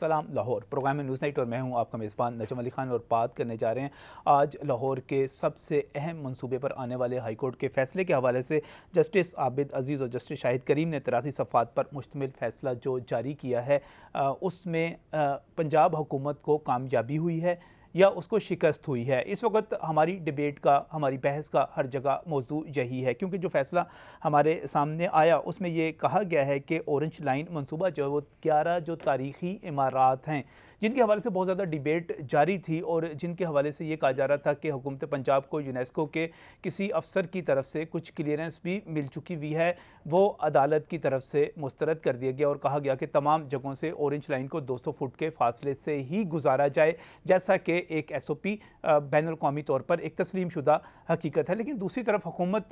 सलाम लाहौर प्रोग्राम में news night और मैं हूं आपका मेज़बान नजम अली खान और बात करने जा रहे हैं आज लाहौर के सबसे अहम मंसूबे पर आने वाले हाई कोर्ट के फैसले के हवाले से। जस्टिस आबिद अजीज़ और जस्टिस शाहिद करीम ने 83 सफ़ात पर मुश्तमिल फ़ैसला जो जारी किया है उसमें पंजाब हुकूमत को कामयाबी हुई है या उसको शिकस्त हुई है। इस वक्त हमारी डिबेट का, हमारी बहस का हर जगह मौजू यही है, क्योंकि जो फ़ैसला हमारे सामने आया उसमें ये कहा गया है कि ऑरेंज लाइन मंसूबा जो है वो 11 जो तारीख़ी इमारात हैं जिनके हवाले से बहुत ज़्यादा डिबेट जारी थी और जिनके हवाले से ये कहा जा रहा था कि हुकूमत पंजाब को यूनेस्को के किसी अफसर की तरफ से कुछ क्लियरेंस भी मिल चुकी हुई है, वो अदालत की तरफ से मुस्तरद कर दिया गया और कहा गया कि तमाम जगहों से ऑरेंज लाइन को 200 फुट के फासले से ही गुजारा जाए, जैसा कि एक SOP बैनुल-अक़वामी तौर पर एक तस्लीम शुदा हकीकत है। लेकिन दूसरी तरफ हुकूमत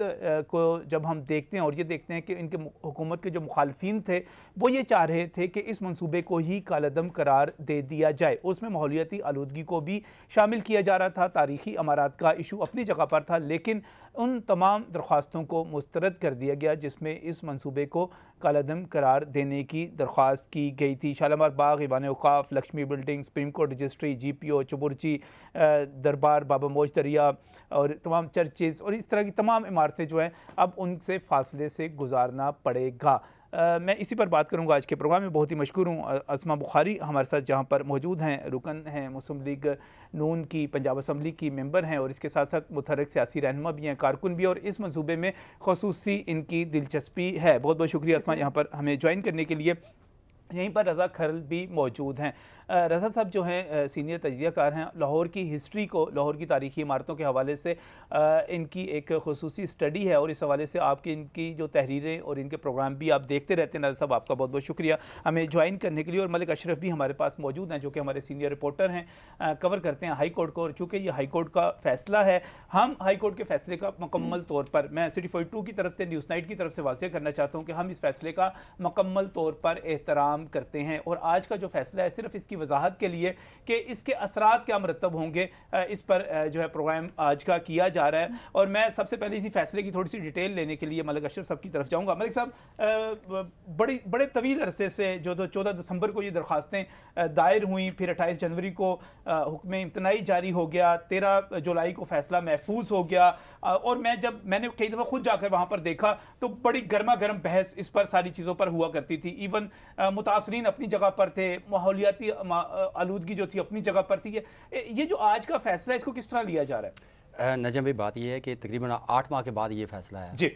को जब हम देखते हैं और ये देखते हैं कि इनके हुकूमत के जो मुखालफिन थे वो ये चाह रहे थे कि इस मंसूबे को ही कालअदम करार दे दिया जाए, उसमें माहौलियाती आलूदगी को भी शामिल किया जा रहा था। तारीख़ी अमारात का इशू अपनी जगह पर था, लेकिन उन तमाम दरख्वास्तों को मुस्तरद कर दिया गया जिसमें इस मंसूबे को कालअदम करार देने की दरख्वास्त की गई थी। Shalimar Bagh, Aiwan Auqaf, Lakshmi building, supreme court registry, GPO, Chuburchi Darbar, Baba मोज दरिया और तमाम चर्चेज़ और इस तरह की तमाम इमारतें जो हैं अब उनसे फासले से गुजारना पड़ेगा। मैं इसी पर बात करूंगा आज के प्रोग्राम में। बहुत ही मशकूर हूँ असमा बुखारी हमारे साथ जहाँ पर मौजूद हैं, रुकन हैं मुस्लिम लीग नून की पंजाब असम्बली की मेंबर हैं और इसके साथ साथ मुतहर्रिक सियासी रहनुमा भी हैं, कारकुन भी, और इस मंसूबे में ख़ुसूसी इनकी दिलचस्पी है। बहुत बहुत शुक्रिया असमा यहाँ पर हमें ज्वाइन करने के लिए। यहीं पर रज़ा खरल भी मौजूद हैं। रज़ा साहब जो हैं सीनियर तजज़ियाकार हैं, लाहौर की हिस्ट्री को, लाहौर की तारीख़ी इमारतों के हवाले से इनकी एक ख़ुसूसी स्टडी है और इस हवाले से आपकी इनकी जो तहरीरें और इनके प्रोग्राम भी आप देखते रहते हैं। रज़ा साहब आपका बहुत बहुत शुक्रिया हमें ज्वाइन करने के लिए। और मलिक अशरफ भी हमारे पास मौजूद हैं जो कि हमारे सीनियर रिपोर्टर हैं, कवर करते हैं हाई कोर्ट को। और चूँकि ये हाई कोर्ट का फ़ैसला है, हम हाई कोर्ट के फ़ैसले का मुकम्मल तौर पर, मैं सिटी 42 की तरफ से, न्यूज़ नाइट की तरफ से वाज़ेह करना चाहता हूँ कि हम इस फ़ैसले का मुकम्मल तौर पर एहतराम करते हैं और आज का जो फ़ैसला है सिर्फ इसकी वजाहत के लिए कि इसके असरात क्या मरतब होंगे, इस पर जो है प्रोग्राम आज का किया जा रहा है। और मैं सबसे पहले इसी फैसले की थोड़ी सी डिटेल लेने के लिए मलिक अशरफ साहब की तरफ जाऊंगा। मलिक साहब, बड़े तवील अरसे से जो 14 दिसंबर को ये दरख्वास्तें दायर हुई, फिर 28 जनवरी को हुक्म इम्तनाई जारी हो गया, 13 जुलाई को फैसला महफूज हो गया और मैंने कई दफ़ा खुद जाकर वहाँ पर देखा तो बड़ी गर्मा गर्म बहस इस पर सारी चीज़ों पर हुआ करती थी। इवन मुतासरीन अपनी जगह पर थे, माहौलियाती आलूदगी जो थी अपनी जगह पर थी। ये जो आज का फैसला है इसको किस तरह लिया जा रहा है? नजम भाई, बात यह है कि तकरीबन 8 माह के बाद ये फैसला है जी।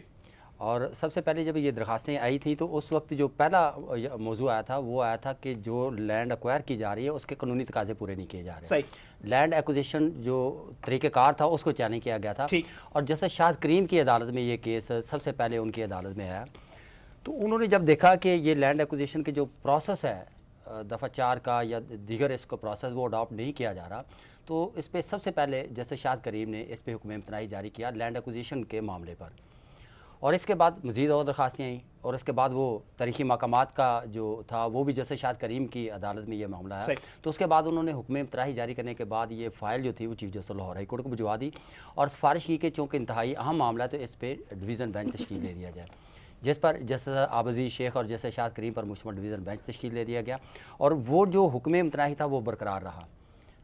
और सबसे पहले जब ये दरखास्तें आई थी तो उस वक्त जो पहला मौजू आया था वो आया था कि जो लैंड एक्वायर की जा रही है उसके कानूनी तकाजे पूरे नहीं किए जा रहे। सही। लैंड एक्विजिशन जो तरीक़ेकार था उसको चैलेंज किया गया था और जैसे शाहिद करीम की अदालत में ये केस सबसे पहले उनकी अदालत में आया तो उन्होंने जब देखा कि ये लैंड एक्विजिशन के जो प्रोसेस है दफ़ा 4 का या दीगर इसको प्रोसेस वो अडॉप्ट नहीं किया जा रहा, तो इस पर सबसे पहले जैसे शाहिद करीम ने इस पर हुक्म इम्तनाई जारी किया लैंड एक्विजिशन के मामले पर। और इसके बाद मज़ीद और दरख्वास्तें आई और इसके बाद वो तारीख़ी मकामात का जो था वो भी जैसे शाहिद करीम की अदालत में ये मामला है, तो उसके बाद उन्होंने हुक्म इम्तनाई जारी करने के बाद ये फ़ाइल जो थी वो chief justice Lahore high court को भिजवा दी और सिफारिश की कि चूँकि इंतहाई अहम मामला है तो इस पर डिवीज़न बेंच तश्कील दे दिया जाए, जिस पर जैसे आबजी शेख और जैसे शाहिद करीम पर मुश्तमिल डिवीज़न बेंच तश्कील दे दिया गया और वो जो हुक्म इम्तनाई था वो बरकरार रहा,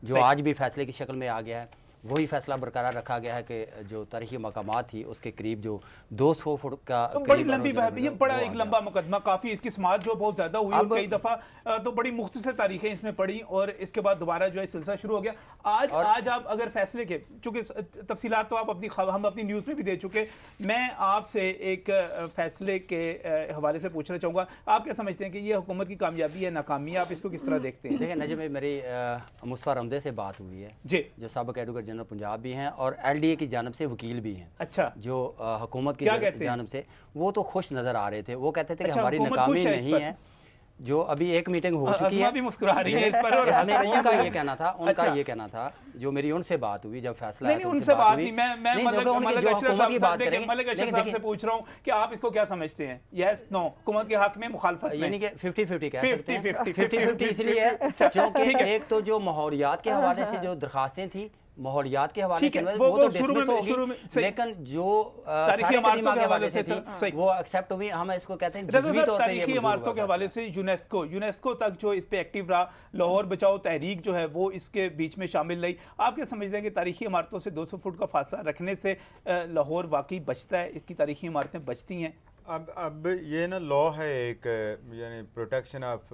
जो आज भी फैसले की शक्ल में आ गया है। वही फैसला बरकरार रखा गया है कि जो तारीख़ी मकामात थी उसके करीब जो 200 फुट का तो बड़ी लंबी ये बड़ा एक लंबा मुकदमा, काफ़ी इसकी समाअत जो बहुत ज़्यादा हुई और कई दफ़ा तो बड़ी मुख्तसर तारीखें इसमें पड़ी और इसके बाद दोबारा जो है सिलसिला शुरू हो गया। आज आप अगर फैसले के, चूँकि तफसीलात तो आप हम अपनी न्यूज़ में भी दे चुके, मैं आपसे एक फ़ैसले के हवाले से पूछना चाहूँगा, आप क्या समझते हैं कि ये हुकूमत की कामयाबी है, नाकामी है, आप इसको किस तरह देखते हैं? देखिए नजम, मेरी मुस्तफा रमदे से बात हुई है जी, जो साबिक़ एडवोकेट जनरल पंजाब भी हैं और LDA की जानब से वकील भी हैं। अच्छा। जो हुकूमत की जानब से वो तो खुश नज़र आ रहे थे, वो कहते थे कि हमारी नाकामी नहीं है। जो अभी एक मीटिंग हो चुकी है, भी मुस्कुरा रही है इस पर और उनका ये कहना था जो मेरी उनसे बात हुई जब फैसला नहीं उनसे बात नहीं, मैं मलिक अशरफ से पूछ रहा हूं कि आप इसको क्या समझते हैं, यस नो, हुकूमत के हक में मुखालफत में, यानी कि 50-50 कह सकते हैं। 50-50 इसलिए है क्योंकि एक तो जो माहौलियात के हवाले से जो दरखास्तें थी माहौलियात के हवाले से वो तो डिसमिस होगी, लेकिन जो तारीखी इमारतों के हवाले से थी वो एक्सेप्ट हुई। हम इसको कहते हैं जुज़वी तौर पे तारीखी इमारतों के हवाले से यूनेस्को तक जो इस पे एक्टिव रहा, लाहौर बचाओ तहरीक जो है वो इसके बीच में शामिल रही। आप क्या समझते हैं कि तारीखी इमारतों से 200 फुट का फासला रखने से लाहौर वाकई बचता है, इसकी तारीखी इमारतें बचती हैं? अब ये ना लॉ है एक, यानी प्रोटेक्शन ऑफ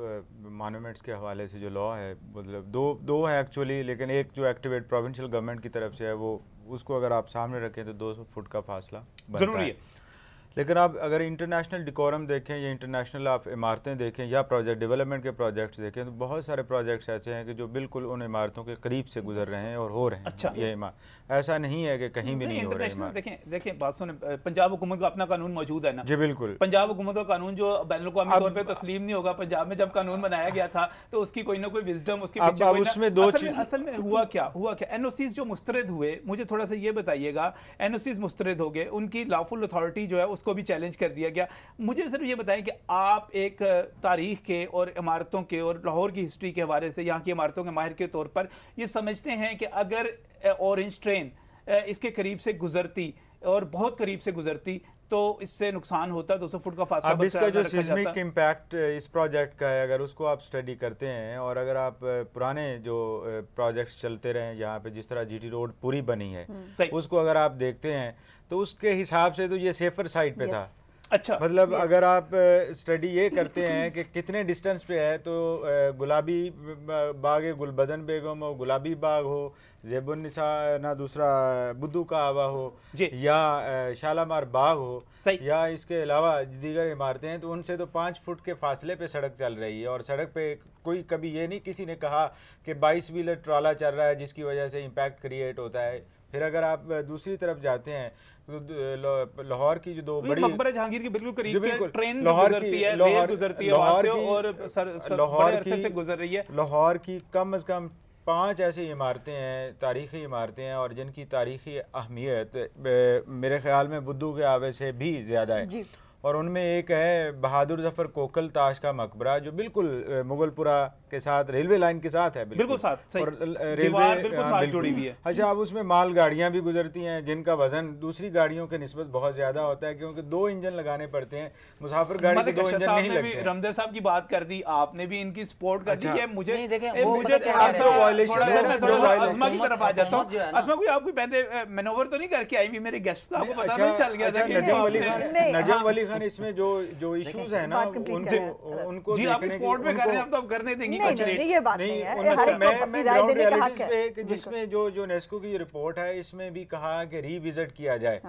मॉन्यूमेंट्स के हवाले से जो लॉ है, मतलब दो है एक्चुअली, लेकिन एक जो एक्टिवेट प्रोविंशियल गवर्नमेंट की तरफ से है वो, उसको अगर आप सामने रखें तो 200 फुट का फासला जरूरी है। लेकिन आप अगर इंटरनेशनल डिकोरम देखें या इंटरनेशनल आप इमारतें देखें या प्रोजेक्ट डेवलपमेंट के प्रोजेक्ट्स देखें, तो बहुत सारे प्रोजेक्ट्स ऐसे हैं कि जो बिल्कुल उन इमारतों के करीब से गुजर रहे हैं और हो रहे हैं। अच्छा, ये ऐसा नहीं है कि कहीं भी नहीं हो रहा है। देखें बात सुने, पंजाब हुकूमत का अपना कानून मौजूद है ना? जी बिल्कुल। पंजाब हुकूमत का कानून जो बैनुल-अक़वामी तौर पे तस्लीम नहीं होगा। पंजाब में जब कानून बनाया गया था तो उसकी कोई ना कोई विजडम उसके पीछे उसमें दो चीज़ असल में हुआ क्या एनओसीज जो मुस्तरद हुए, मुझे थोड़ा सा ये बताइएगा। एनओसीज मुस्तरद हो गए, उनकी लॉफुल अथॉरिटी जो है उसको भी चैलेंज कर दिया गया। मुझे सिर्फ ये बताएं कि आप एक तारीख के और इमारतों के और लाहौर की हिस्ट्री के हवाले से यहाँ की इमारतों के माहिर के तौर पर ये समझते हैं कि अगर ऑरेंज ट्रेन इसके करीब से गुजरती और बहुत करीब से गुजरती तो इससे नुकसान होता, 200 फुट का फासला। अब इसका जो सिस्मिक इम्पैक्ट इस प्रोजेक्ट का है, अगर उसको आप स्टडी करते हैं और अगर आप पुराने जो प्रोजेक्ट्स चलते रहे यहाँ पे, जिस तरह जीटी रोड पूरी बनी है, उसको अगर आप देखते हैं तो उसके हिसाब से तो ये सेफर साइड पे था। अच्छा, मतलब अगर आप स्टडी ये करते हैं कि कितने डिस्टेंस पे है, तो गुलाबी बाग गुलबदन बेगम हो, गुलाबी बाग हो, ज़ेबुन्निसा ना दूसरा बुद्धू का आवा हो, या शालामार बाग हो, या इसके अलावा दीगर इमारतें हैं, तो उनसे तो 5 फुट के फासले पे सड़क चल रही है। और सड़क पे कोई कभी ये नहीं किसी ने कहा कि 22 व्हीलर ट्राला चल रहा है जिसकी वजह से इम्पैक्ट क्रिएट होता है। फिर अगर आप दूसरी तरफ जाते हैं तो लाहौर की जो दो बड़ी मकबरा जहांगीर के बिल्कुल करीब ट्रेन लाहौर गुजरती है, गुजर रही है। लाहौर की कम अज़ कम 5 ऐसी इमारतें हैं, तारीख़ी इमारतें हैं, और जिनकी तारीख़ी अहमियत मेरे ख्याल में बुद्धू के आवे से भी ज़्यादा है। और उनमें एक है बहादुर जफर कोकल ताश का मकबरा, जो बिल्कुल मुगलपुरा के साथ रेलवे लाइन के साथ है, बिल्कुल साथ, सही। और रेलवे साथ जुड़ी हुई है। अच्छा, अब उसमें माल गाड़ियां भी गुजरती हैं जिनका वजन दूसरी गाड़ियों के निस्बत बहुत ज्यादा होता है, क्योंकि 2 इंजन लगाने पड़ते हैं। मुसाफिर गाड़ी के 2 इंजन नहीं लगते। रमदे साहब की बात कर दी आपने, भी इनकी सपोर्ट कर दी है। मुझे अज़मा की तरफ आ जाता हूँ। अज़मा, कोई आपको पहले मैनोवर तो नहीं करके आई? मेरे गेस्ट आपको पता नहीं चल गया था? नजम अली खान इसमें जो इश्यूज है ना, उनको जी आप स्पोर्ट में कर रहे हैं, अब तो करने देंगे। ये बात नहीं है। मैं ग्राउंड रियलिटीज पे, जिसमें जो यूनेस्को की रिपोर्ट है, इसमें भी कहा कि रीविजिट किया जाए।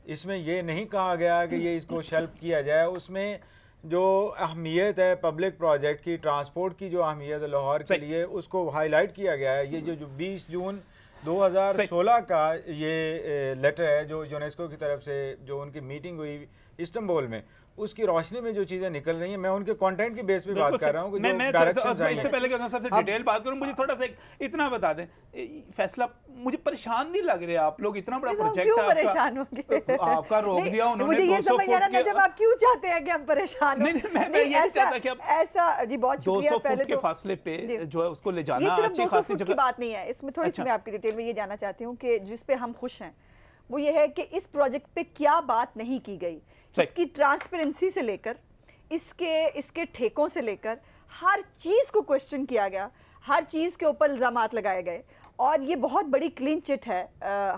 इसमें ये नहीं कहा गया कि ये इसको शेल्फ किया जाए। उसमें जो अहमियत है पब्लिक प्रोजेक्ट की, ट्रांसपोर्ट की जो अहमियत है लाहौर के लिए, उसको हाईलाइट किया गया है। ये जो 20 जून 2016 का ये लेटर है जो यूनेस्को की तरफ से, जो उनकी मीटिंग हुई इस्तांबुल में, उसकी रोशनी में जो चीजें निकल रही हैं, मैं उनके कंटेंट की बेस पे बात कर रहा हूं कि जो डायरेक्शंस आई हैं। इससे पहले कि सबसे डिटेल बात करूं, मुझे थोड़ा सा इतना बता दें, फैसला मुझे परेशान नहीं लग रहे आप लोग? इतना बड़ा प्रोजेक्ट है, परेशान होंगे आपका रोक दिया उन्होंने। मुझे ये समझ आ रहा है जब आप क्यों चाहते हैं कि हम परेशान हो? मैं ये चाहता कि ऐसा जी, बहुत शुक्रिया। 200 फुट के फासले पे जो है उसको ले जाना अच्छी खासी जगह की बात नहीं है। इसमें थोड़ी सी मैं आपकी डिटेल में ये जानना चाहती हूँ कि जिस पे हम खुश हैं वो ये है कि इस प्रोजेक्ट पे क्या बात नहीं की गई। इसकी ट्रांसपेरेंसी से लेकर इसके ठेकों से लेकर हर चीज़ को क्वेश्चन किया गया, हर चीज़ के ऊपर इल्ज़ामात लगाए गए, और ये बहुत बड़ी क्लीन चिट है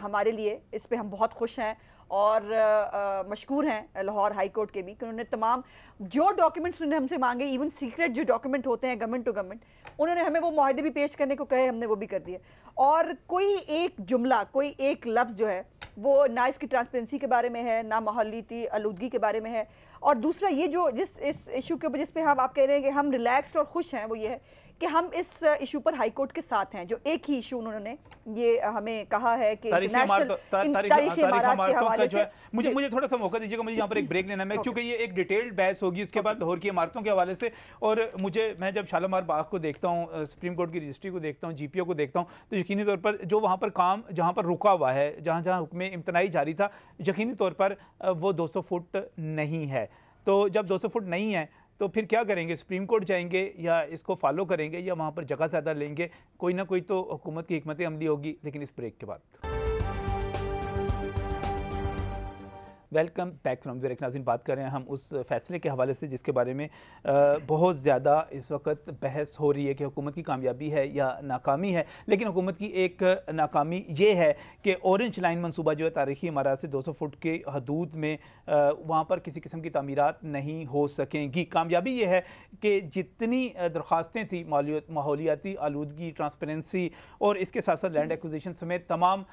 हमारे लिए। इस पे हम बहुत खुश हैं और मशकूर हैं लाहौर हाई कोर्ट के भी कि उन्होंने तमाम जो डॉक्यूमेंट्स उन्होंने हमसे मांगे, इवन सीक्रेट जो डॉक्यूमेंट होते हैं गवर्नमेंट टू गवर्नमेंट, उन्होंने हमें वो मुआहदे भी पेश करने को कहे, हमने वो भी कर दिए। और कोई एक जुमला, कोई एक लफ्ज़ जो है वो ना इसकी ट्रांसपेरेंसी के बारे में है, ना माहौलियाती आलूदगी के बारे में है। और दूसरा ये जो इस इशू के ऊपर जिस पे आप कह रहे हैं कि हम रिलैक्स्ड और खुश हैं, वो ये है कि हम इस इशू पर हाई कोर्ट के साथ हैं। जो एक ही इशू उन्होंने ये हमें कहा है कि इंटरनेशनल तारीखी इमारत के हवाले से मुझे थोड़ा सा मौका दीजिएगा, मुझे यहाँ पर एक ब्रेक लेना है, क्योंकि ये एक डिटेल्ड बहस होगी इसके बाद लाहौर की इमारतों के हवाले से। और मैं जब शालामार बाग को देखता हूँ, सुप्रीम कोर्ट की रजिस्ट्री को देखता हूँ, GPO को देखता हूँ, तो यकीनी तौर पर जो वहाँ पर काम जहाँ पर रुका हुआ है, जहाँ जहाँ हुक्म इम्तनाई जारी था, यकीनी तौर पर वो 200 फुट नहीं है। तो जब 200 फुट नहीं है तो फिर क्या करेंगे? सुप्रीम कोर्ट जाएंगे या इसको फॉलो करेंगे या वहाँ पर जगह ज़्यादा लेंगे? कोई ना कोई तो हुकूमत की हिकमत अमली होगी, लेकिन इस ब्रेक के बाद। Welcome back from break. नाज़रीन, बात कर रहे हैं हम उस फैसले के हवाले से जिसके बारे में बहुत ज़्यादा इस वक्त बहस हो रही है कि हुकूमत की कामयाबी है या नाकामी है। लेकिन हुकूमत की एक नाकामी ये है कि ऑरेंज लाइन मनसूबा जो है तारीखी इमारत से 200 फुट के हदूद में वहाँ पर किसी किस्म की तामीरात नहीं हो सकेंगी। कामयाबी ये है कि जितनी दरख्वास्तें थी माहौलियाती आलूदगी, ट्रांसपेरेंसी और इसके साथ साथ लैंड एक्विजिशन समेत तमाम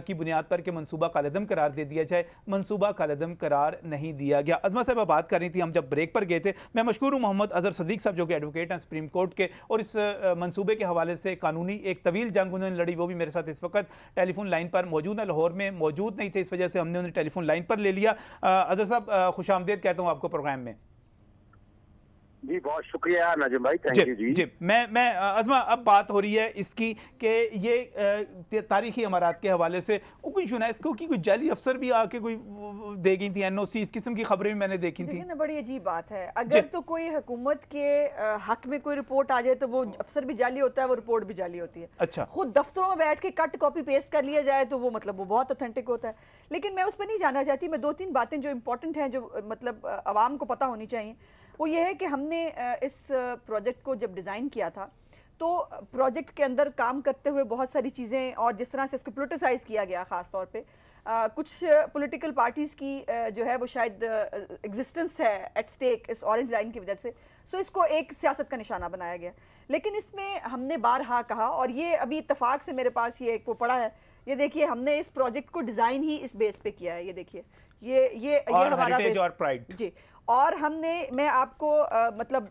की बुनियाद पर कि मनसूबा कालदम करार दे दिया जाए, मनसूबा कालदम करार नहीं दिया गया। अज़मा साहब बात कर रही थी, हम जब ब्रेक पर गए थे, मैं मशकूर हूँ मोहम्मद अजहर सदीक साहब जो कि एडवोकेट हैं सुप्रीम कोर्ट के, और इस मनसूबे के हवाले से कानूनी एक तवील जंग उन्होंने लड़ी। वो भी मेरे साथ इस वक्त टेलीफोन लाइन पर मौजूद है, लाहौर में मौजूद नहीं थे, इस वजह से हमने उन्हें टेलीफोन लाइन पर ले लिया। अजहर साहब खुश आमदीद कहता हूँ आपको प्रोग्राम में। जी बहुत शुक्रिया नाजिम भाई, थैंक यू जी। मैं अज़मा, अब बात हो रही है इसकी कि ये तारीखी इमारत के हवाले से कोई यूनेस्को की कोई जाली अफसर भी आके कोई दे गई थी, एनओसी, इस किस्म की खबरें भी मैंने देखी थी ना। बड़ी अजीब बात है, अगर तो कोई हुकूमत के हक में कोई रिपोर्ट आ जाए तो वो अफसर भी जाली होता है, वो रिपोर्ट भी जाली होती है। अच्छा, खुद दफ्तरों में बैठ के कट कॉपी पेस्ट कर लिया जाए तो वो मतलब वो बहुत ऑथेंटिक होता है। लेकिन मैं उस पर नहीं जाना चाहती। मैं 2-3 बातें जो इंपॉर्टेंट हैं, जो मतलब आवाम को पता होनी चाहिए, वो ये है कि हमने इस प्रोजेक्ट को जब डिज़ाइन किया था तो प्रोजेक्ट के अंदर काम करते हुए बहुत सारी चीज़ें, और जिस तरह से इसको पोलिटिसाइज़ किया गया ख़ास तौर पे कुछ पॉलिटिकल पार्टीज़ की जो है वो शायद एग्जिस्टेंस है एट स्टेक इस ऑरेंज लाइन की वजह से, सो इसको एक सियासत का निशाना बनाया गया। लेकिन इसमें हमने बारहा कहा, और ये अभी इत्तेफाक से मेरे पास ये एक वो पड़ा है, ये देखिए, हमने इस प्रोजेक्ट को डिज़ाइन ही इस बेस पे किया है। ये देखिए, ये हमारा बेस और प्राइड जी। और हमने, मैं आपको मतलब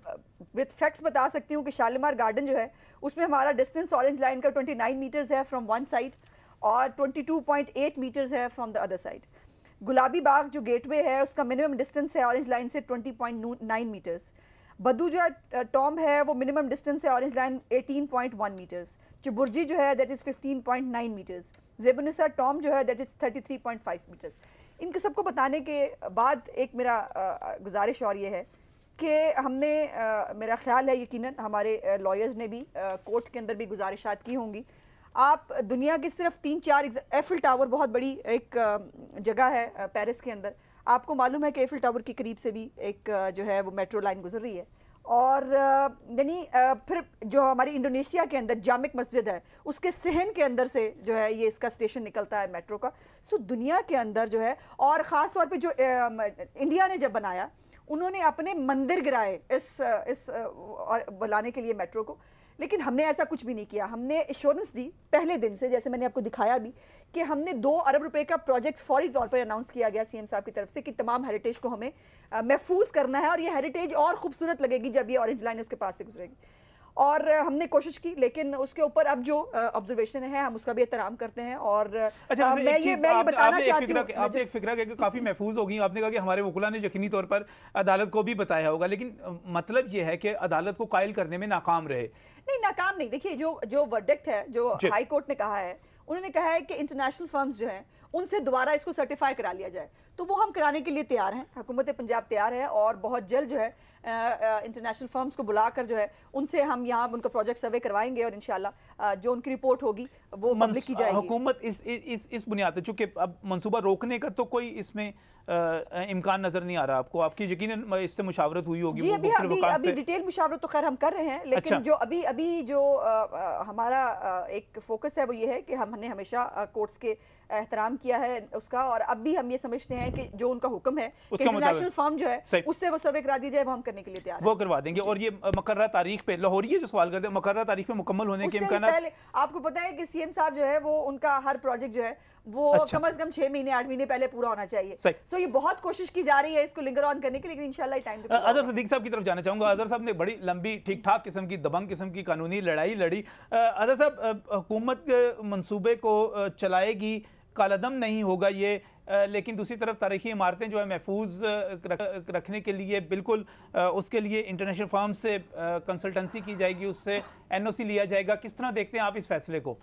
विद फैक्ट्स बता सकती हूँ कि शालीमार गार्डन जो है उसमें हमारा डिस्टेंस ऑरेंज लाइन का 29 मीटर्स है फ्रॉम वन साइड और 22.8 मीटर्स है फ्रॉम द अदर साइड। गुलाबी बाग जो गेटवे है उसका मिनिमम डिस्टेंस है ऑरेंज लाइन से 20.9 मीटर्स। बद्दू जो है टॉम्ब है वो मिनिमम डिस्टेंस है ऑरेंज लाइन 18.1 मीटर्स। चुबुर्जी जो है दैट इज़ 15.9 मीटर्स। ज़ेबुनिसा टॉम्ब जो है दैट इज़ 33.5 मीटर्स। इनके सबको बताने के बाद एक मेरा गुजारिश और ये है कि हमने मेरा ख्याल है यकीनन हमारे लॉयर्स ने भी कोर्ट के अंदर भी गुजारिशात की होंगी। आप दुनिया की सिर्फ 3-4 एफिल टावर बहुत बड़ी एक जगह है पेरिस के अंदर, आपको मालूम है कि एफिल टावर के करीब से भी एक जो है वो मेट्रो लाइन गुजर रही है। और यानी फिर जो हमारी इंडोनेशिया के अंदर जामिक मस्जिद है उसके सहन के अंदर से जो है ये इसका स्टेशन निकलता है मेट्रो का। सो दुनिया के अंदर जो है, और ख़ास तौर पे जो इंडिया ने जब बनाया उन्होंने अपने मंदिर गिराए इस बनाने के लिए मेट्रो को, लेकिन हमने ऐसा कुछ भी नहीं किया। हमने एश्योरेंस दी पहले दिन से, जैसे मैंने आपको दिखाया भी, कि हमने 2 अरब रुपए का प्रोजेक्ट फौरी तौर पर अनाउंस किया गया सीएम साहब की तरफ से कि तमाम हेरिटेज को हमें महफूज करना है, और ये हेरिटेज और खूबसूरत लगेगी जब ये ऑरेंज लाइन उसके पास से गुजरेगी। और हमने कोशिश की, लेकिन उसके ऊपर अब जो ऑब्जर्वेशन है हम उसका भी एहतराम करते हैं। और अच्छा, मैं ये बताना चाहती हूँ, आपने एक फिक्रा कि काफ़ी महफूज होगी, आपने कहा कि हमारे वकीलों ने यकीनी तौर पर अदालत को भी बताया होगा, लेकिन मतलब ये है कि अदालत को कायल करने में नाकाम रहे। नहीं, नाकाम नहीं। देखिए, जो वर्डिक्ट है, जो हाई कोर्ट ने कहा है, उन्होंने कहा है कि इंटरनेशनल फर्म्स जो हैं उनसे दोबारा इसको सर्टिफाई करा लिया जाए, तो वो हम कराने के लिए तैयार हैं। हुकूमत पंजाब तैयार है, और बहुत जल्द जो है इंटरनेशनल फर्म्स को बुलाकर जो है उनसे हम यहाँ उनका प्रोजेक्ट सर्वे करवाएंगे, और इंशाल्लाह जो उनकी रिपोर्ट होगी वो पब्लिक की जाएगी। हुकूमत इस बुनियाद पर, चूंकि अब मंसूबा रोकने का तो कोई इसमें इम्कान नजर नहीं आ रहा आपको, आपकी यकीनन इससे मुशावरत हुई होगी? जी, अभी डिटेल मुशावरत तो खैर हम कर रहे हैं, लेकिन अच्छा। जो अभी जो हमारा एक फोकस है वो ये है कि हमने हमेशा कोर्ट्स के एहतराम किया है उसका, और अब भी हम ये समझते हैं कि जो उनका हुक्म है कि इंटरनेशनल फर्म जो है उससे वो सर्वे करा दी जाए, वो हम करने के लिए तैयार हैं। वो करवा देंगे। और ये मुकर्रर तारीख पे लाहौरिया जो सवाल करते हैं, मुकर्रर तारीख पे मुकम्मल होने के इम्कान? पहले आपको पता है कि सीएम साहब जो है वो उनका हर प्रोजेक्ट जो है वो कम से कम 6 महीने 8 महीने पहले पूरा होना चाहिए। सो ये बहुत कोशिश की जा रही है इसको लिंगर ऑन करने के लिए, लेकिन इंशाल्लाह टाइम पे। अजहर सदीक साहब की तरफ जाना चाहूंगा। अजहर साहब ने बड़ी लंबी, ठीक ठाक किस्म की, दबंग किस्म की कानूनी लड़ाई लड़ी। अजहर साहब, हुकूमत मंसूबे को चलाएगी, कालादम नहीं होगा ये, लेकिन दूसरी तरफ तारीखी इमारतें जो है महफूज रखने के लिए बिल्कुल उसके लिए इंटरनेशनल फर्म से कंसल्टेंसी की जाएगी, उससे एनओसी लिया जाएगा। किस तरह देखते हैं आप इस फैसले को?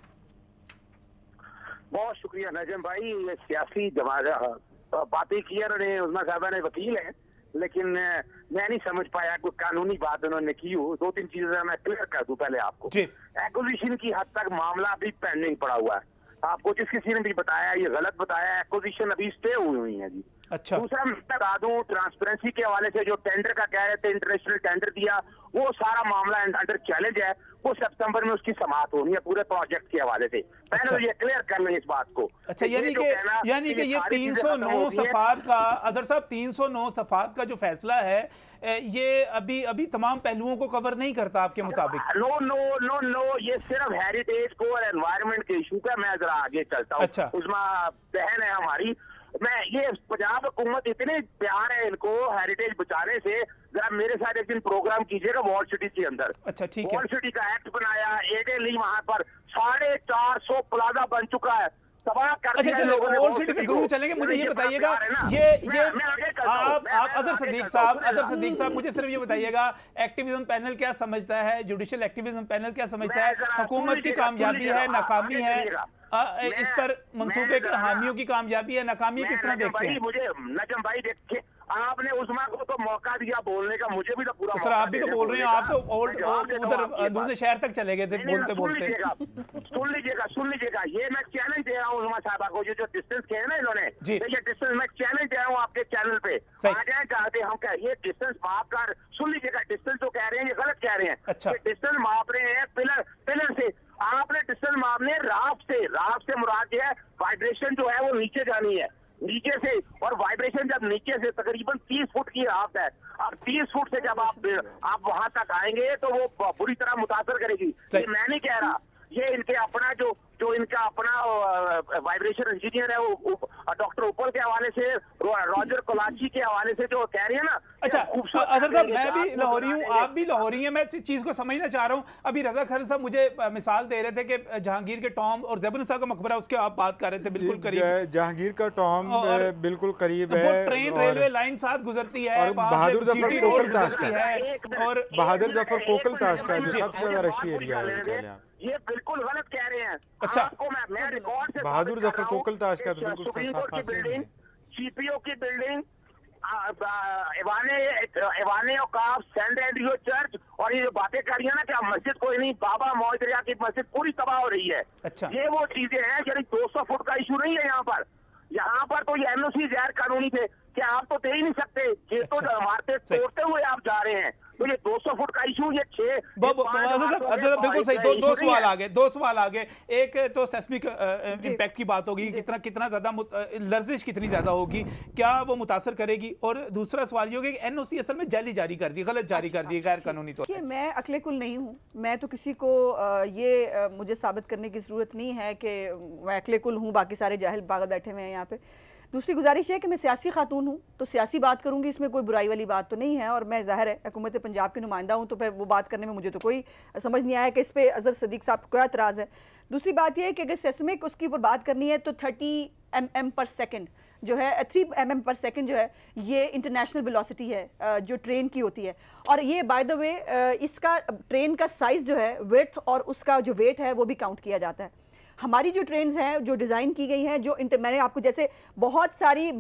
बहुत शुक्रिया नजम भाई, ये सियासी बातें की उन्होंने, उस्मा साहबा ने वकील हैं, लेकिन मैं नहीं समझ पाया कोई कानूनी बात उन्होंने की हो। 2-3 चीजें मैं क्लियर कर दूं पहले आपको। एक्विजिशन की हद तक मामला अभी पेंडिंग पड़ा हुआ है। आपको जिस किसी ने भी बताया ये गलत बताया, एक्विजिशन अभी स्टे हुई है जी। अच्छा, दूसरा मैं बता दूं ट्रांसपेरेंसी के हवाले से जो टेंडर का कह रहे थे, इंटरनेशनल टेंडर दिया, वो सारा मामला अंडर चैलेंज है। वो सितंबर में उसकी समाप्त होनी है पूरे प्रोजेक्ट के हवाले से। पहले ये क्लियर कर लें इस बात को। अच्छा, यानी कि ये 309 सफात का, अजहर साहब 309 सफात का जो फैसला है ये अभी तमाम पहलुओं को कवर नहीं करता आपके मुताबिक? नो, ये सिर्फ हेरिटेज को और एनवायरनमेंट के इशू का। मैं जरा आगे चलता हूँ। अच्छा, उसमें बहन है हमारी, मैं ये पंजाब हुकूमत इतने प्यार है इनको हेरिटेज बचाने से, जरा मेरे साथ एक दिन प्रोग्राम कीजिएगा वॉल सिटी के अंदर। अच्छा, ठीक है। वॉल सिटी का एक्ट बनाया, एडेली वहां पर 450 प्लाजा बन चुका है, तबाह कर दिया लोगों ने। वॉल सिटी पे जरूर चलेंगे। मुझे ये बताइएगा, ये आप अजहर सदीक साहब मुझे सिर्फ ये बताइएगा, एक्टिविज्म पैनल क्या समझता है, जुडिशियल एक्टिविज्म पैनल क्या समझता है, हुकूमत की कामयाबी है, नाकामी है, इस पर मंसूबे के हामियों की कामयाबी है, नाकामी किस तरह देखते हैं? मुझे नजम भाई देखिए, आपने उस्मा को तो मौका दिया बोलने का, मुझे भी तो पूरा सर आप भी तो बोल रहे हैं, आप तो उधर दूसरे शहर तक चले गए थे बोलते बोलते। सुन लीजिएगा, ये मैं चैलेंज दे रहा हूँ उस्मा साहबा को, जो डिस्टेंस किए हैं ना इन्होंने, ये डिस्टेंस मैं चैलेंज दे रहा हूँ आपके चैनल पे। आ जाए चाहते हम क्या, ये डिस्टेंस माप कर, सुन लीजिएगा, डिस्टेंस जो कह रहे हैं ये गलत कह रहे हैं। अच्छा, डिस्टेंस माप रहे हैं पिलर से, आपने डिस्टेंस मापने राफ्ट से मुराद जो है वाइब्रेशन जो है वो नीचे जानी है, नीचे से, और वाइब्रेशन जब नीचे से तकरीबन 30 फुट की राफ्ट है, अब 30 फुट से जब आप वहां तक आएंगे तो वो बुरी तरह मुतासर करेगी। ये मैं नहीं कह रहा, ये इनके अपना जो इनका अपना वाइब्रेशन इंजीनियर है वो डॉक्टर उपल के हवाले से, रॉजर कोलाची के हवाले से जो कह रही है ना। अच्छा अजहर साहब, मैं भी लाहौरी हूँ, आप भी लाहौरी हैं, मैं चीज को समझना चाह रहा हूँ। अभी रजा खान साहब मुझे मिसाल दे रहे थे कि जहांगीर के टॉम और ज़ैबुल साहब का मकबरा, उसके आप बात कर रहे थे, बिल्कुल करीब जहांगीर का टॉम बिल्कुल करीब है, ट्रेन रेलवे लाइन साथ गुजरती है, बहादुर जफर कोकल ताश का, और बहादुर जफर कोकल ताश का जो सबसे ज्यादा रशी एरिया है, ये बिल्कुल गलत कह रहे हैं। अच्छा, आपको मैं रिकॉर्ड से बहादुर जफर कोकल ताश का बिल्कुल सुप्रीम कोर्ट की बिल्डिंग, सीपीओ की बिल्डिंग, इवाने औकाफ, सेंट एंड्रयू चर्च, और ये जो बातें कर रही है ना कि मस्जिद कोई नहीं, बाबा मोहतरिया की मस्जिद पूरी तबाह हो रही है। अच्छा, ये वो चीजें हैं, यानी 200 फुट का इशू नहीं है यहाँ पर तो ये एनओसी गैर कानूनी थे कि आप तो दे ही नहीं सकते, ये तो मारते तोड़ते हुए आप जा रहे हैं। तो ये 200 फुट का इशू, ये 6 बिल्कुल सही। दो सवाल आ गए। एक तो सेस्मिक इम्पैक्ट की बात होगी, कितना ज्यादा लर्जिश कितनी ज्यादा होगी, क्या वो मुतासर करेगी, और दूसरा सवाल ये होगा कि एनओसी असल में जाली जारी कर दी, गलत जारी कर दी गैर कानूनी तौर पर। मैं अक्लेकुल नहीं हूँ, मैं तो किसी को ये मुझे साबित करने की जरूरत नहीं है कि मैं अक्लेकुल हूँ, बाकी सारे जाहिल पागल बैठे हुए हैं यहाँ पे। दूसरी गुजारिश है कि मैं सियासी खातून हूँ तो सियासी बात करूँगी, इसमें कोई बुराई वाली बात तो नहीं है, और मैं ज़ाहिर है हुकूमत पंजाब की नुमाइंदा हूँ, तो फिर वो बात करने में मुझे तो कोई समझ नहीं आया कि इस पर अजहर सदीक साहब को क्या एतराज़ है। दूसरी बात यह है कि अगर सेस्मिक उसकी ऊपर बात करनी है तो 30 mm पर सेकेंड जो है, 3 mm पर सेकेंड जो है, ये इंटरनेशनल वेलोसिटी है जो ट्रेन की होती है। और ये बाय द वे इसका ट्रेन का साइज़ जो है, विड्थ और उसका जो वेट है वो भी काउंट किया जाता है। हमारी जो ट्रेन्स हैं जो डिज़ाइन की गई हैं, जो मैंने आपको जैसे बहुत सारी,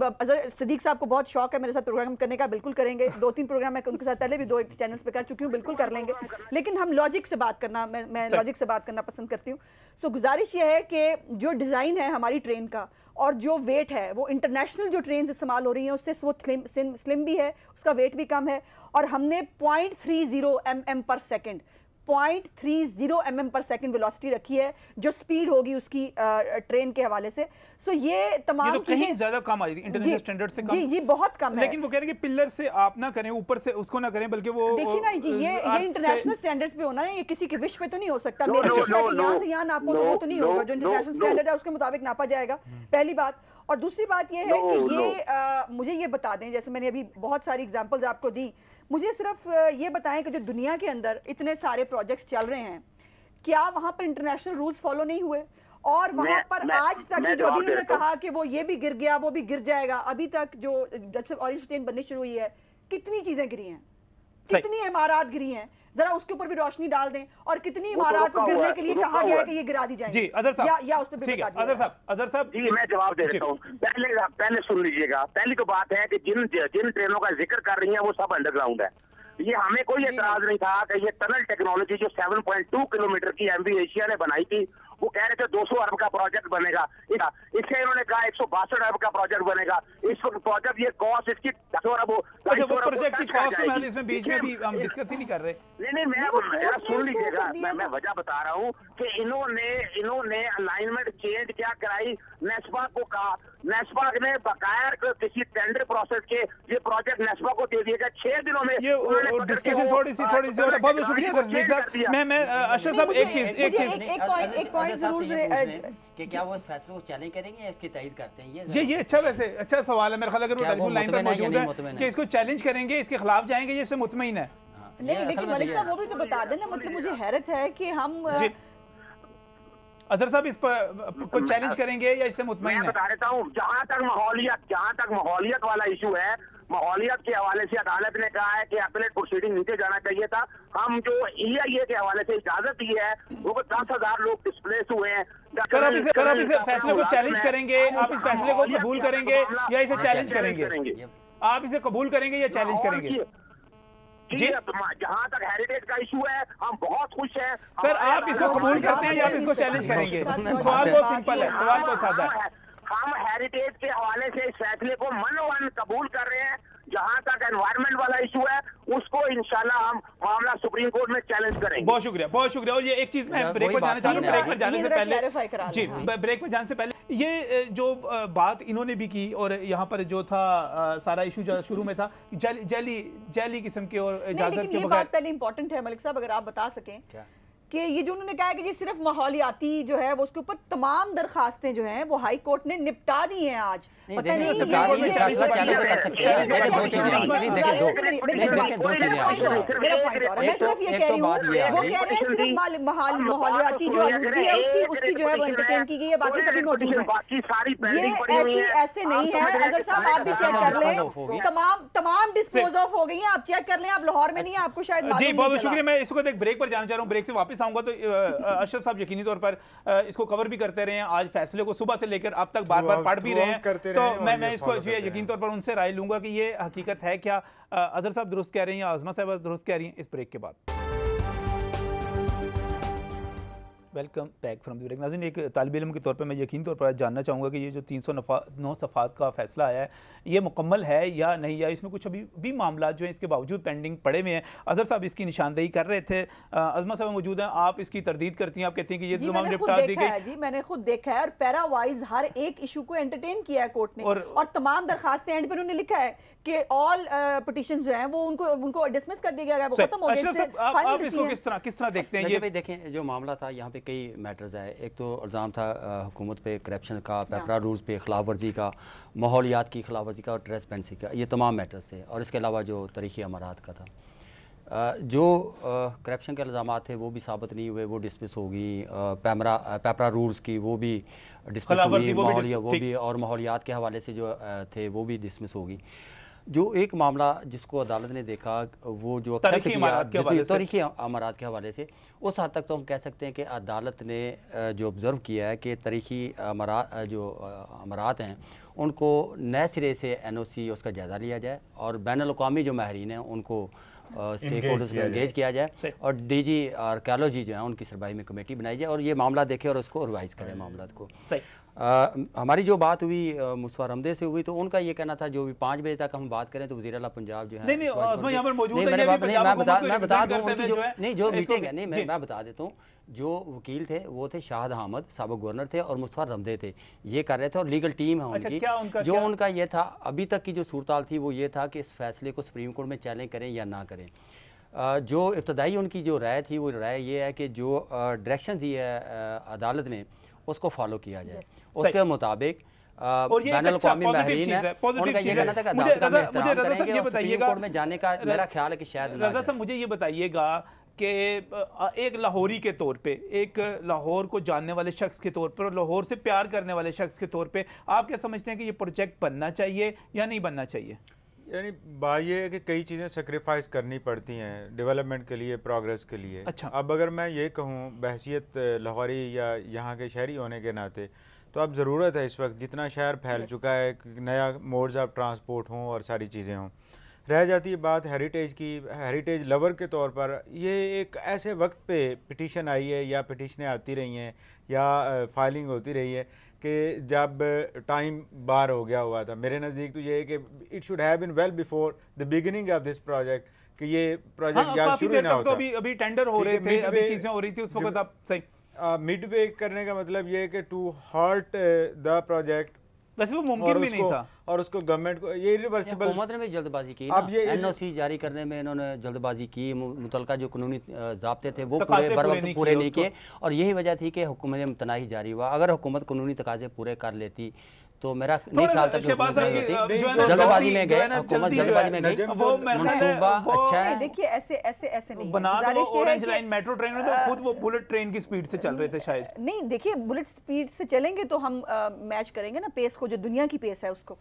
सदीक साहब को बहुत शौक है मेरे साथ प्रोग्राम करने का, बिल्कुल करेंगे, 2-3 प्रोग्राम मैं उनके साथ पहले भी 2 चैनल्स पे कर चुकी हूँ, बिल्कुल कर लेंगे, लेकिन हम लॉजिक से बात करना, मैं लॉजिक से बात करना पसंद करती हूँ। सो गुजारिश ये है कि जो डिज़ाइन है हमारी ट्रेन का और जो वेट है वो इंटरनेशनल जो ट्रेन इस्तेमाल हो रही हैं उससे वो स्लिम भी है, उसका वेट भी कम है, और हमने 0.30 mm पर सेकेंड 0.30 mm पर सेकेंड वेलोसिटी रखी है जो स्पीड होगी उसकी ट्रेन के हवाले से। सो ये तमाम तो कहीं ज्यादा कम आई थी इंटरनेशनल स्टैंडर्ड से कम। जी ये बहुत कम है, लेकिन वो कह रहे हैं कि पिलर से आप ना करें, ऊपर से उसको ना करें, बल्कि वो देखिए ना जी, ये इंटरनेशनल स्टैंडर्ड्स पे होना है, ये किसी के विश पे तो नहीं हो सकता। मेरे विश पे यहाँ से यहाँ नापो तो वो तो नहीं होगा, जो इंटरनेशनल स्टैंडर्ड है उसके मुताबिक नापा जाएगा, पहली बात। और दूसरी बात ये है कि ये मुझे ये बता दें, जैसे मैंने अभी बहुत सारी एग्जांपल्स आपको दी, मुझे सिर्फ ये बताएं कि जो दुनिया के अंदर इतने सारे प्रोजेक्ट्स चल रहे हैं, क्या वहां पर इंटरनेशनल रूल्स फॉलो नहीं हुए? और वहां पर आज तक जो अभी उन्होंने कहा कि वो ये भी गिर गया वो भी गिर जाएगा, अभी तक जो जब से ऑरेंज ट्रेन बननी शुरू हुई है कितनी चीजें गिरी हैं? कितनी इमारत गिरी हैं, जरा उसके ऊपर भी रोशनी डाल दें, और कितनी इमारत को गिरने के लिए कहा गया है कि ये गिरा दी जाएगी। जी अदर साहब, या उस पे भी बता दीजिए। अदर साहब जी मैं जवाब दे देता हूँ। पहले सुन लीजिएगा। पहली तो बात है कि जिन ट्रेनों का जिक्र कर रही है वो सब अंडरग्राउंड है। ये हमें कोई एतराज नहीं था कि ये टनल टेक्नोलॉजी जो 7.2 किलोमीटर की MV एशिया ने बनाई थी, वो कह रहे थे 200 अरब का प्रोजेक्ट बनेगा, इससे इन्होंने कहा 162 अरब का प्रोजेक्ट बनेगा। इस प्रोजेक्ट ये कॉस्ट इसकी 200 अरब प्रोजेक्ट की कॉस्ट इसमें बीच में भी हम डिस्कस ही नहीं कर रहे। नहीं मैं सुन लीजिएगा, मैं वजह बता रहा हूँ कि इन्होंने अलाइनमेंट चेंज क्या कराई, नेस्पा को कहा, नेस्पा ने बकाया किसी टेंडर प्रोसेस के ये प्रोजेक्ट नेस्पा को दे दिएगा 6 दिनों में। डिस्कशन थोड़ी सी बहुत बहुत शुक्रिया साहब। मैं अशरफ साहब एक पॉइंट जरूर कि क्या वो इस फैसले को चैलेंज करेंगे या इसकी तायीद करते हैं? ये अच्छा वैसे अच्छा सवाल है। मेरे ख्याल अगर वो टेलीफोन लाइन पर मौजूद है कि इसको चैलेंज करेंगे, इसके खिलाफ जाएंगे, ये इससे मुतमईन है। नहीं लेकिन मलिक साहब वो भी तो बता देना। मतलब मुझे हैरत है कि हम अजहर साहब इस पर को चैलेंज करेंगे या इससे मुतमईन है? मैं बता देता हूँ, जहाँ तक माहौलियत वाला इशू है, माहौलियत के हवाले से अदालत ने कहा है कि अपीलेट प्रोसीडिंग नीचे जाना चाहिए था। हम जो EIA के हवाले से इजाजत दी है, वो 10,000 लोग डिस्प्लेस हुए हैं। सर आप इस फैसले को चैलेंज करेंगे, आप इस फैसले को कबूल करेंगे या इसे चैलेंज करेंगे? आप इसे कबूल करेंगे या चैलेंज करेंगे? जी जहाँ तक हेरिटेज का इशू है हम बहुत खुश हैं। सर आप इसको कबूल करते हैं या आप इसको चैलेंज करेंगे? सवाल बहुत सिंपल है, सवाल बहुत सादा है। हम हेरिटेज के हवाले से इस फैसले को मनोवन कबूल कर रहे हैं। जहां तक एनवायरमेंट वाला इशू है उसको इंशाल्लाह हम मामला सुप्रीम कोर्ट में चैलेंज करेंगे। बहुत शुक्रिया, बहुत शुक्रिया। और ये एक चीज मैं ब्रेक पर जाना चाहता हूँ, ब्रेक पर जाने से पहले जी ब्रेक पर जाने से पहले ये जो बात इन्होंने भी की और यहाँ पर जो था सारा इशू जो शुरू में था जैली किस्म के और इजाजत के बगैर, बात पहले इंपॉर्टेंट है मलिक साहब, अगर आप बता सकें कि ये जो उन्होंने कहा है कि ये सिर्फ माहौलियाती जो है वो उसके ऊपर तमाम दरखास्तें जो हैं वो हाई कोर्ट ने निपटा दी हैं। आज पता नहीं माहौलियाती जो आलूदगी है उसकी जो है वो एंटरटेन की गई है, बाकी सभी मौजूद है। ये ऐसे नहीं है। अगर साहब आप भी चेक कर लें, तमाम डिस्पोज ऑफ हो गई हैं, आप चेक कर लें। आप लाहौर में नहीं है, आपको शायद जी बहुत शुक्रिया। मैं इसको एक ब्रेक पर जाना चाह रहा हूँ, ब्रेक से वापस आऊंगा तो अशरफ साहब यकीनी तौर पर इसको कवर भी करते रहे हैं। आज फैसले को सुबह से लेकर अब तक बार बार पढ़ भी रहे हैं, तो मैं इसको यकीन तौर पर उनसे राय लूंगा कि ये हकीकत है क्या। अजहर साहब दुरुस्त कह रही हैं, आज़मा साहब दुरुस्त कह रही हैं। इस ब्रेक के बाद welcome back from the break. नाज़रीन, एक तालिब इल्म के तौर पर मैं यकीन तौर पर जानना चाहूँगा कि ये जो 309 सफ़ात का फैसला आया है ये मुकम्मल है या नहीं, या इसमें कुछ अभी भी मामला जो हैं इसके बावजूद पेंडिंग पड़े हुए हैं। अजहर साहब इसकी निशानदेही कर रहे थे, अज़मा साहब मौजूद हैं, आप इसकी तरदीद करती हैं, आप कहती हैं कि ये तमाम निपटा दी गई। जी मैंने खुद देखा है और पैरा वाइज हर एक इशू को एंटरटेन किया है कोर्ट ने, और तमाम दरखास्तें एंड पर उन्होंने लिखा है कि ऑल पिटीशंस जो हैं वो उनको डिसमिस कर दिया गया, वो खत्म हो गया। आप इसको किस तरह देखते हैं? ये देखें जो मामला था यहाँ पे कई मैटर्स है। एक तो इल्ज़ाम था हुकूमत पे करप्शन का, पेपरा रूल्स पे खिलाफ वर्जी का, माहौलियात की खिलाफ वर्जी का और ट्रांसपेरेंसी का, ये तमाम मैटर्स थे। और इसके अलावा जो तारीख़ी अमारात का था, जो करप्शन के इल्ज़ाम थे वो भी साबित नहीं हुए, वो डिसमिस होगी। पेपरा रूल्स की वो भी डिसमिस होगी, वो भी और माहौलियात के हवाले से जो थे वो भी डिसमिस होगी। जो एक मामला जिसको अदालत ने देखा वो जो तारीख़ी अमारात के हवाले से, उस हद तक तो हम कह सकते हैं कि अदालत ने जो ऑब्ज़र्व किया है कि तारीख़ी अमारात हैं उनको नए सिरे से NOC उसका जायज़ा लिया जाए और बैनुल-अक़वामी जो माहिरीन हैं उनको स्टेक होल्डर्स को एंगेज किया जाए और DG आर्कियोलॉजी जो है उनकी सरबराही में कमेटी बनाई जाए और ये मामला देखे और उसको रिवाइज़ करें मामला को। हमारी जो बात हुई मुस्तफा रमदे से हुई तो उनका ये कहना था जो भी 5 बजे तक हम बात करें तो वज़ीर आला पंजाब जो है जो मीटिंग है मैं बता देता हूँ। जो वकील थे वो थे शाहिद अहमद, साबिक़ गवर्नर थे, और मुस्तफा रमदे थे, ये कर रहे थे और लीगल टीम है उनकी। जो उनका ये था अभी तक की जो सूरत थी वो ये था कि इस फैसले को सुप्रीम कोर्ट में चैलेंज करें या ना करें। जो इब्तदाई उनकी जो राय थी वो राय ये है कि जो डायरेक्शन दी है अदालत ने उसको फॉलो किया जाए, उसके मुताबिक बैनुल-अक़वामी माहिरीन है उनका ये कहना था कि अदालत का एहतराम करेंगे और सुप्रीम कोर्ट में जाने का मेरा ख्याल है कि शायद रज़ा साहब मुझे ये बताइएगा कि एक लाहौरी के तौर पे, एक लाहौर को जानने वाले शख्स के तौर पर और लाहौर से प्यार करने वाले शख्स के तौर पे आप क्या समझते हैं कि ये प्रोजेक्ट बनना चाहिए या नहीं बनना चाहिए? यानी बात ये है कि कई चीज़ें सेक्रीफाइस करनी पड़ती हैं डेवलपमेंट के लिए, प्रोग्रेस के लिए। अच्छा। अब अगर मैं ये कहूँ बहैसियत लाहौरी या यहाँ के शहरी होने के नाते, तो अब ज़रूरत है इस वक्त, जितना शहर फैल चुका है, नया मोड्स ऑफ ट्रांसपोर्ट हों और सारी चीज़ें हों। रह जाती है बात हेरिटेज की। हेरिटेज लवर के तौर पर ये एक ऐसे वक्त पे पिटीशन आई है या पिटीशनें आती रही हैं या फाइलिंग होती रही है कि जब टाइम बार हो गया हुआ था। मेरे नज़दीक तो ये है कि it should have been well before the beginning of this project, कि ये प्रोजेक्ट या शुरू ना होता। अभी टेंडर हो रहे थे, अभी चीज़ें हो रही थी उस वक्त। आप सही मिड वे करने का मतलब ये है कि टू हॉल्ट द प्रोजेक्ट, वैसे वो मुमकिन भी नहीं था और उसको गवर्नमेंट को ये इरिवर्सिबल। हुकूमत ने भी जल्दबाजी की। अब ये एनओसी जारी करने में इन्होंने जल्दबाजी की, मुतलका जो कानूनी ज़ाब्ते थे वो बर वक्त पूरे नहीं किए, और यही वजह थी कि हुकूमत में तनाही जारी हुआ। अगर हुकूमत कानूनी तकाजे पूरे कर लेती तो मेरा नहीं ख्याल था जल्दबाजी में गए, हुकूमत जल्दबाजी में गई। मंसूबा अच्छा है। देखिए ऐसे नहीं बना तो ऑरेंज लाइन मेट्रो ट्रेन में, तो खुद वो बुलेट ट्रेन की स्पीड से चल रहे थे शायद। नहीं देखिए, बुलेट स्पीड से चलेंगे तो हम मैच करेंगे ना पेस को, जो दुनिया की पेस है उसको।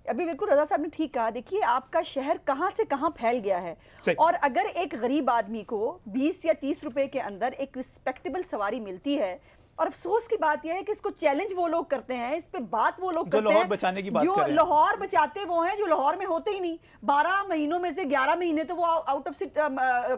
अभी बिल्कुल रजा साहब ने ठीक कहा। देखिए आपका शहर कहाँ से कहाँ फैल गया है, और अगर एक गरीब आदमी को 20 या 30 रुपए के अंदर एक रिस्पेक्टेबल सवारी मिलती है, और अफसोस की बात यह है कि इसको चैलेंज वो लोग करते हैं, इस पे बात वो लोग करते हैं बचाने की बात जो लाहौर बचाते वो हैं जो लाहौर में होते ही नहीं। 12 महीनों में से 11 महीने तो वो आउट ऑफ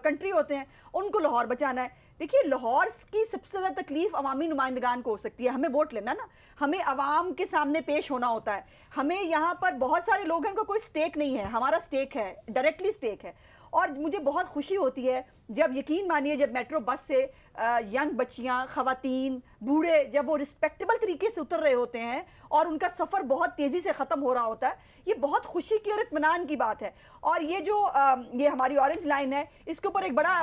कंट्री होते हैं, उनको लाहौर बचाना है। देखिए लाहौर की सबसे ज्यादा तकलीफ अवामी नुमाइंदगान को हो सकती है। हमें वोट लेना ना, हमें अवाम के सामने पेश होना होता है। हमें यहाँ पर बहुत सारे लोग हैं, उनका कोई स्टेक नहीं है, हमारा स्टेक है, डायरेक्टली स्टेक है। और मुझे बहुत खुशी होती है जब, यकीन मानिए, जब मेट्रो बस से यंग बच्चियां, खवातीन, बूढ़े जब वो रिस्पेक्टेबल तरीके से उतर रहे होते हैं और उनका सफ़र बहुत तेज़ी से ख़त्म हो रहा होता है, ये बहुत खुशी की और इत्मीनान की बात है। और ये जो ये हमारी ऑरेंज लाइन है, इसके ऊपर एक बड़ा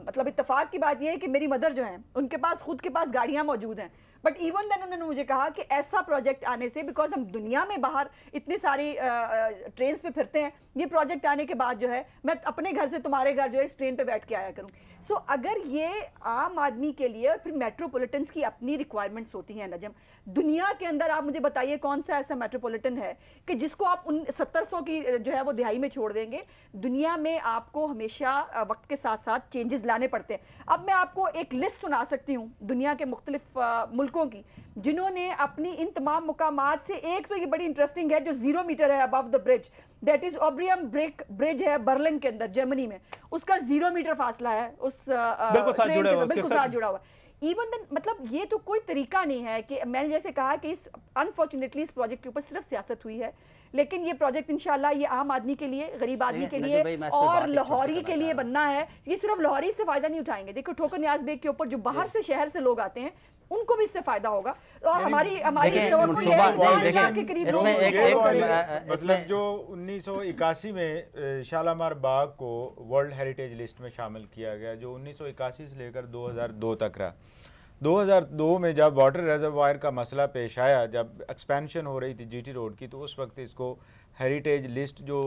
मतलब इत्तेफाक की बात ये है कि मेरी मदर जो हैं उनके पास खुद के पास गाड़ियाँ मौजूद हैं, बट इवन देन उन्होंने मुझे कहा कि ऐसा प्रोजेक्ट आने से, बिकॉज हम दुनिया में बाहर इतनी सारी ट्रेन पे फिरते हैं, ये प्रोजेक्ट आने के बाद जो है मैं अपने घर से तुम्हारे घर जो है इस ट्रेन पे बैठ के आया करूं। सो अगर ये आम आदमी के लिए, फिर मेट्रोपॉलिटन्स की अपनी रिक्वायरमेंट्स होती हैं नजम। दुनिया के अंदर आप मुझे बताइए कौन सा ऐसा मेट्रोपॉलिटन है कि जिसको आप 1700 की जो है वो दिहाई में छोड़ देंगे। दुनिया में आपको हमेशा वक्त के साथ साथ चेंजेस लाने पड़ते हैं। अब मैं आपको एक लिस्ट सुना सकती हूँ दुनिया के मुख्तलिफ मुल्कों की, जिन्होंने अपनी इन तमाम मुकामात से, एक तो ये बड़ी इंटरेस्टिंग है जो 0 मीटर है above the bridge, that is Oberbaum bridge है बर्लिन के अंदर जर्मनी में, उसका 0 मीटर फासला है उस ट्रेन के बिल्कुल साथ जुड़ा हुआ। इवन देन मतलब ये तो कोई तरीका नहीं है कि मैंने जैसे कहा कि इस अनफॉर्चुनेटली इस प्रोजेक्ट के ऊपर सिर्फ सियासत हुई है, लेकिन ये प्रोजेक्ट इंशाल्लाह ये आम आदमी के लिए, गरीब आदमी के लिए और लाहौरी के लिए बनना है। ये सिर्फ लाहौरी से फायदा नहीं उठाएंगे। देखो ठोकर न्याज बेग के ऊपर जो बाहर से शहर से लोग आते हैं उनको भी इससे फायदा होगा। और हमारी मतलब जो 1981 में शालामार बाग को वर्ल्ड हेरिटेज लिस्ट में शामिल किया गया, जो 1981 से लेकर 2002 तक रहा। 2002 में जब वाटर रिजर्वायर का मसला पेश आया, जब एक्सपेंशन हो रही थी जीटी रोड की, तो उस वक्त इसको हेरिटेज लिस्ट जो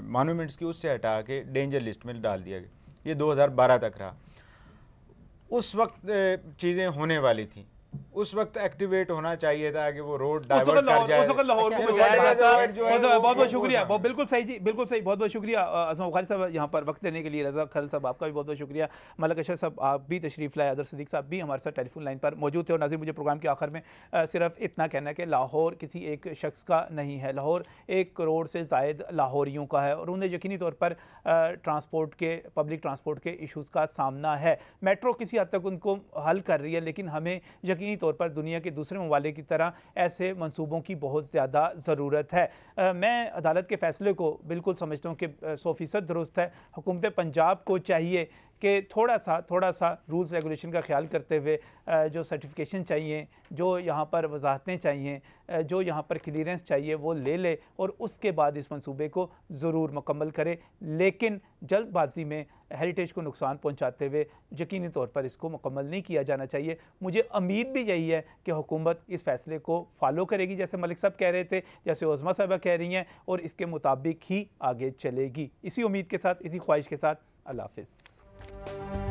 मॉन्यूमेंट्स की उससे हटा के डेंजर लिस्ट में डाल दिया गया। ये 2012 तक रहा। उस वक्त चीज़ें होने वाली थी, उस वक्त एक्टिवेट होना चाहिए था कि वो रोड डाइवर्ट कर जाए। बहुत बहुत शुक्रिया, बिल्कुल सही जी, बिल्कुल सही, बहुत बहुत शुक्रिया अज़मा बुखारी साहब यहाँ पर वक्त देने के लिए। रज़ा खलील साहब आपका भी बहुत बहुत शुक्रिया। मलक अशरफ साहब आप भी तशरीफ़ लाए, अज़हर सिद्दीक़ साहब भी हमारे साथ टेलीफोन लाइन पर मौजूद थे। और नाज़रीन मुझे प्रोग्राम के आखिर में सिर्फ इतना कहना है कि लाहौर किसी एक शख्स का नहीं है, लाहौर 1 करोड़ से ज़ायद लाहौरियों का है, और उन्हें यकीनी तौर पर ट्रांसपोर्ट के, पब्लिक ट्रांसपोर्ट के इशूज़ का सामना है। मेट्रो किसी हद तक उनको हल कर रही है, लेकिन हमें यकीनी तौर पर दुनिया के दूसरे ममालिक की तरह ऐसे मंसूबों की बहुत ज़्यादा ज़रूरत है। मैं अदालत के फ़ैसले को बिल्कुल समझता हूँ कि 100% दुरुस्त है। हुकूमत पंजाब को चाहिए कि थोड़ा सा रूल्स रेगुलेशन का ख्याल करते हुए जो सर्टिफिकेशन चाहिए, जो यहाँ पर वजाहतें चाहिए, जो यहाँ पर क्लियरेंस चाहिए, वो ले ले और उसके बाद इस मंसूबे को ज़रूर मुकम्मल करे। लेकिन जल्दबाजी में हेरिटेज को नुकसान पहुँचाते हुए यकीनी तौर पर इसको मुकम्मल नहीं किया जाना चाहिए। मुझे उम्मीद भी यही है कि हुकूमत इस फैसले को फॉलो करेगी, जैसे मलिक साहब कह रहे थे, जैसे उज़मा साहबा कह रही हैं, और इसके मुताबिक ही आगे चलेगी। इसी उम्मीद के साथ, इसी ख्वाहिश के साथ, अल्लाह हाफ़िज़।